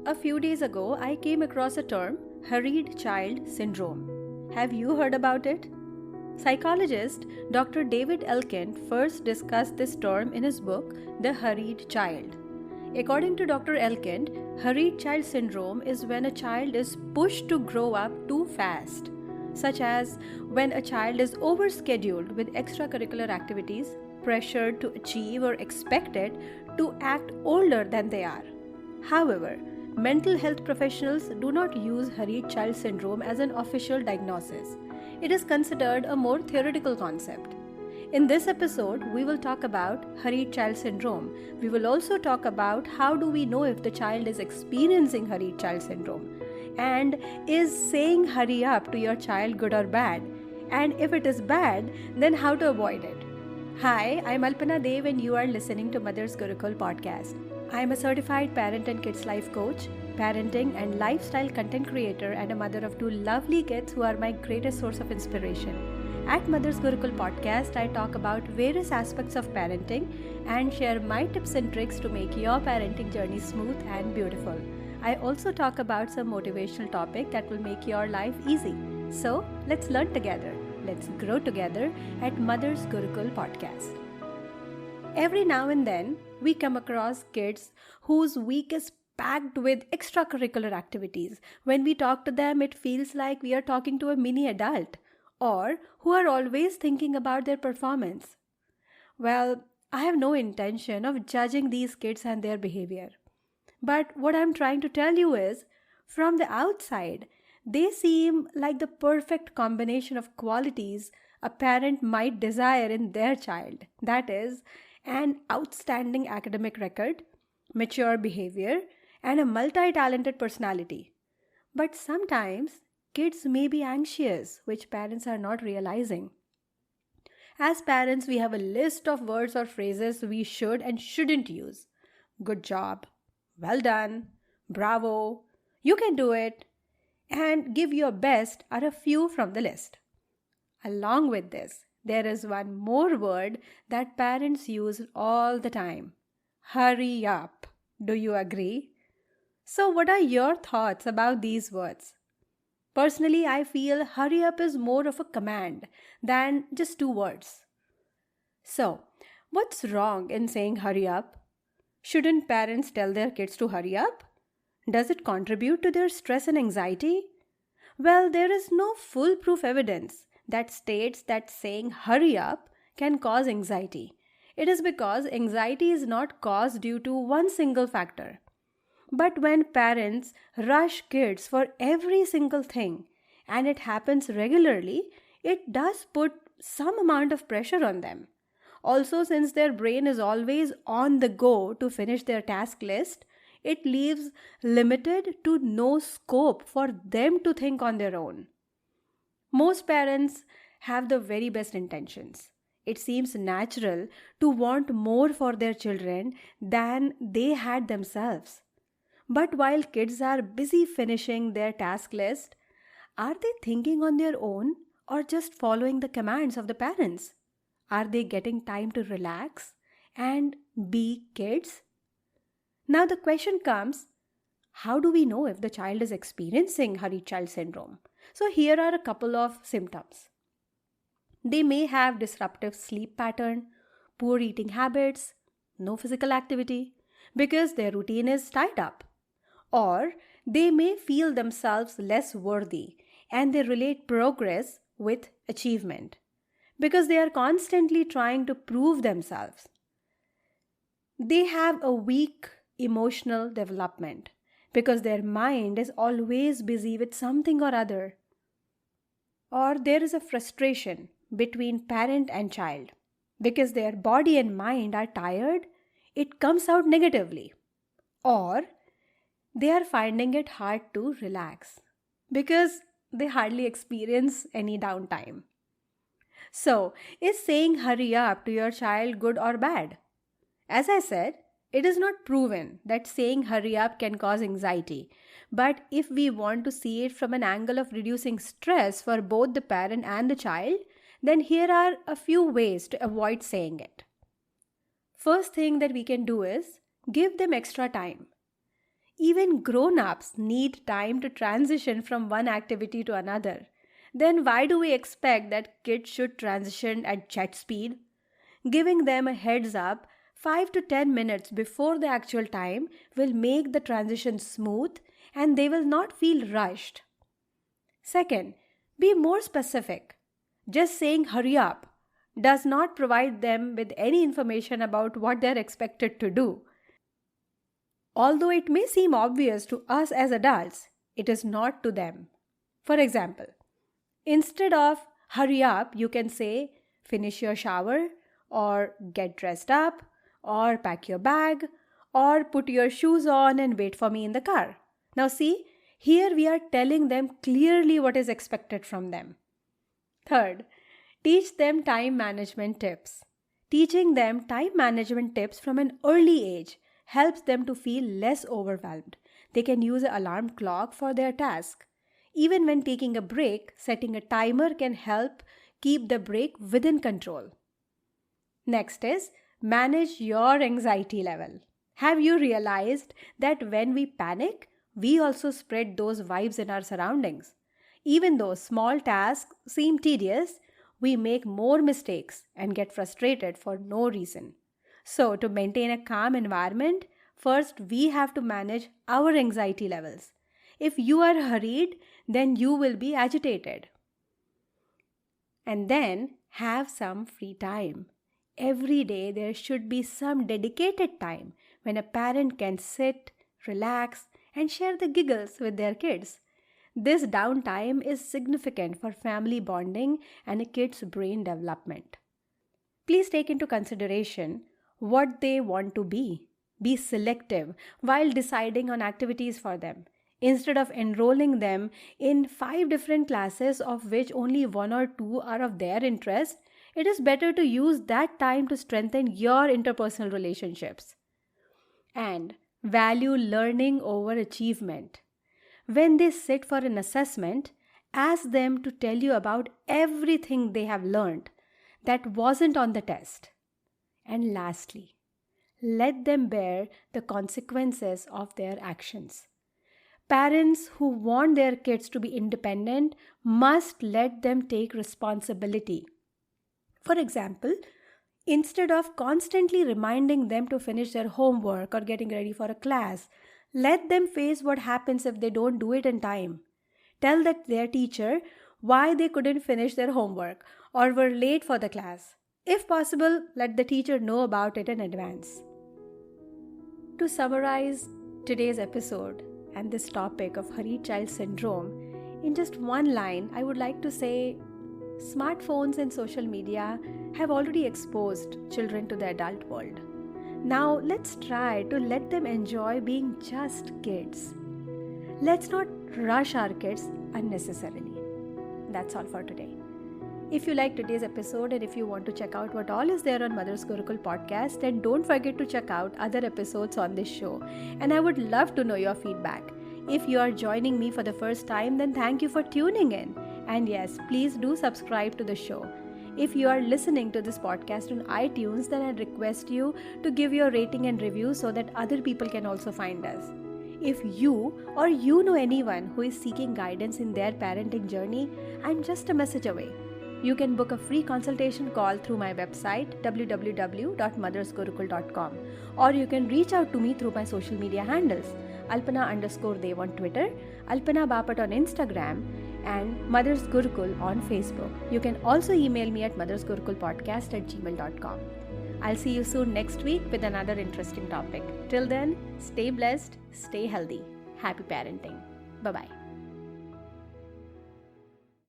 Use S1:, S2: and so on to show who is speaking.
S1: A few days ago, I came across a term, Hurried Child syndrome. Have you heard about it? Psychologist Dr. David Elkind first discussed this term in his book, The Hurried Child. According to Dr. Elkind, Hurried Child syndrome is when a child is pushed to grow up too fast, such as when a child is overscheduled with extracurricular activities, pressured to achieve or expected to act older than they are. However, mental health professionals do not use Hurried Child syndrome as an official diagnosis. It is considered a more theoretical concept. In this episode, we will talk about Hurried Child syndrome. We will also talk about how do we know if the child is experiencing Hurried Child syndrome, and is saying hurry up to your child good or bad, and if it is bad, then how to avoid it. Hi, I'm Alpana Dev and you are listening to Mother's Gurukul podcast. I am a certified parent and kids life coach, parenting and lifestyle content creator, and a mother of two lovely kids who are my greatest source of inspiration. At Mother's Gurukul podcast, I talk about various aspects of parenting and share my tips and tricks to make your parenting journey smooth and beautiful. I also talk about some motivational topic that will make your life easy. So, let's learn together. Let's grow together at Mother's Gurukul podcast. Every now and then, we come across kids whose week is packed with extracurricular activities. When we talk to them, it feels like we are talking to a mini adult, or who are always thinking about their performance. Well, I have no intention of judging these kids and their behavior. But what I'm trying to tell you is, from the outside, they seem like the perfect combination of qualities a parent might desire in their child. That is, an outstanding academic record, mature behavior, and a multi-talented personality. But sometimes, kids may be anxious, which parents are not realizing. As parents, we have a list of words or phrases we should and shouldn't use. Good job, well done, bravo, you can do it, and give your best are a few from the list. Along with this, there is one more word that parents use all the time. Hurry up. Do you agree? So what are your thoughts about these words? Personally, I feel hurry up is more of a command than just two words. So, what's wrong in saying hurry up? Shouldn't parents tell their kids to hurry up? Does it contribute to their stress and anxiety? Well, there is no foolproof evidence that states that saying hurry up can cause anxiety. It is because anxiety is not caused due to one single factor. But when parents rush kids for every single thing, and it happens regularly, it does put some amount of pressure on them. Also, since their brain is always on the go to finish their task list, it leaves limited to no scope for them to think on their own. Most parents have the very best intentions. It seems natural to want more for their children than they had themselves. But while kids are busy finishing their task list, are they thinking on their own or just following the commands of the parents? Are they getting time to relax and be kids? Now the question comes, how do we know if the child is experiencing Hurried Child syndrome? So here are a couple of symptoms. They may have disruptive sleep pattern, poor eating habits, no physical activity because their routine is tied up. Or they may feel themselves less worthy and they relate progress with achievement because they are constantly trying to prove themselves. They have a weak emotional development because their mind is always busy with something or other. Or there is a frustration between parent and child because their body and mind are tired, it comes out negatively. Or they are finding it hard to relax because they hardly experience any downtime. So, is saying hurry up to your child good or bad? As I said, it is not proven that saying hurry up can cause anxiety. But if we want to see it from an angle of reducing stress for both the parent and the child, then here are a few ways to avoid saying it. First thing that we can do is give them extra time. Even grown-ups need time to transition from one activity to another. Then why do we expect that kids should transition at jet speed? Giving them a heads up 5 to 10 minutes before the actual time will make the transition smooth and they will not feel rushed. Second, be more specific. Just saying hurry up does not provide them with any information about what they are expected to do. Although it may seem obvious to us as adults, it is not to them. For example, instead of hurry up, you can say finish your shower, or get dressed up, or pack your bag, or put your shoes on and wait for me in the car. Now see, here we are telling them clearly what is expected from them. Third, teach them time management tips. Teaching them time management tips from an early age helps them to feel less overwhelmed. They can use an alarm clock for their task. Even when taking a break, setting a timer can help keep the break within control. Next is manage your anxiety level. Have you realized that when we panic, we also spread those vibes in our surroundings? Even though small tasks seem tedious, we make more mistakes and get frustrated for no reason. So, to maintain a calm environment, first we have to manage our anxiety levels. If you are hurried, then you will be agitated. And then have some free time. Every day there should be some dedicated time when a parent can sit, relax, and share the giggles with their kids. This downtime is significant for family bonding and a kid's brain development. Please take into consideration what they want to be. Be selective while deciding on activities for them. Instead of enrolling them in 5 different classes of which only 1 or 2 are of their interest, it is better to use that time to strengthen your interpersonal relationships. And value learning over achievement. When they sit for an assessment, ask them to tell you about everything they have learned that wasn't on the test. And lastly, let them bear the consequences of their actions. Parents who want their kids to be independent must let them take responsibility. For example, instead of constantly reminding them to finish their homework or getting ready for a class, let them face what happens if they don't do it in time. Tell their teacher why they couldn't finish their homework or were late for the class. If possible, let the teacher know about it in advance. To summarize today's episode and this topic of Hurried Child syndrome, in just one line, I would like to say smartphones and social media have already exposed children to the adult world. Now let's try to let them enjoy being just kids. Let's not rush our kids unnecessarily. That's all for today. If you like today's episode and if you want to check out what all is there on Mother's Gurukul podcast, then don't forget to check out other episodes on this show. And I would love to know your feedback. If you are joining me for the first time, then thank you for tuning in. And yes, please do subscribe to the show. If you are listening to this podcast on iTunes, then I request you to give your rating and review so that other people can also find us. If you or you know anyone who is seeking guidance in their parenting journey, I'm just a message away. You can book a free consultation call through my website www.mothersgurukul.com, or you can reach out to me through my social media handles Alpana_Dev on Twitter, Alpana Bapat on Instagram, and Mother's Gurukul on Facebook. You can also email me at mothersgurukulpodcast@gmail.com. I'll see you soon next week with another interesting topic. Till then, stay blessed, stay healthy. Happy parenting. Bye-bye.